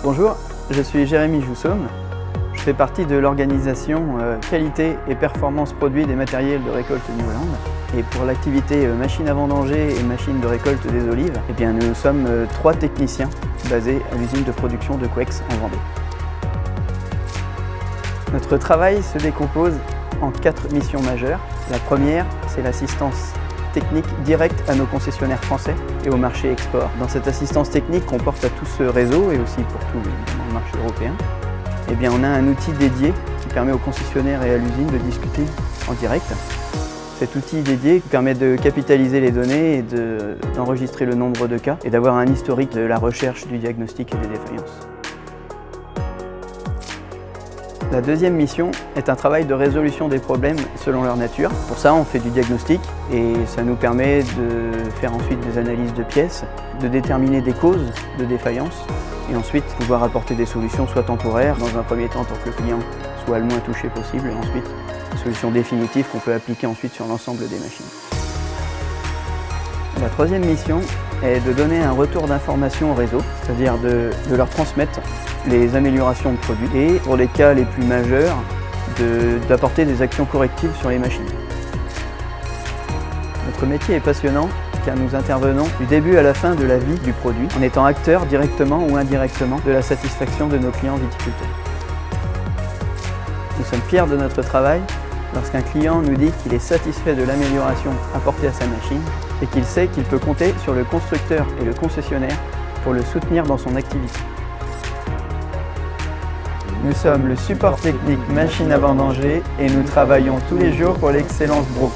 Bonjour, je suis Jérémy Joussaume. Je fais partie de l'organisation qualité et performance produits des matériels de récolte New Holland. Et pour l'activité machine à vendanger et machine de récolte des olives, nous sommes 3 techniciens basés à l'usine de production de Quex en Vendée. Notre travail se décompose en 4 missions majeures. La première, c'est l'assistance technique directe à nos concessionnaires français et au marché export. Dans cette assistance technique qu'on porte à tout ce réseau et aussi pour tout le marché européen, on a un outil dédié qui permet aux concessionnaires et à l'usine de discuter en direct. Cet outil dédié permet de capitaliser les données et d'enregistrer le nombre de cas et d'avoir un historique de la recherche, du diagnostic et des défaillances. La deuxième mission est un travail de résolution des problèmes selon leur nature. Pour ça, on fait du diagnostic et ça nous permet de faire ensuite des analyses de pièces, de déterminer des causes de défaillance et ensuite pouvoir apporter des solutions soit temporaires, dans un premier temps pour que le client soit le moins touché possible, et ensuite des solutions définitives qu'on peut appliquer ensuite sur l'ensemble des machines. La troisième mission est de donner un retour d'information au réseau, c'est-à-dire de leur transmettre les améliorations de produits et, pour les cas les plus majeurs, d'apporter des actions correctives sur les machines. Notre métier est passionnant car nous intervenons du début à la fin de la vie du produit en étant acteurs directement ou indirectement de la satisfaction de nos clients viticulteurs. Nous sommes fiers de notre travail lorsqu'un client nous dit qu'il est satisfait de l'amélioration apportée à sa machine et qu'il sait qu'il peut compter sur le constructeur et le concessionnaire pour le soutenir dans son activité. Nous sommes le support technique machine à vendanger et nous travaillons tous les jours pour l'excellence Braux.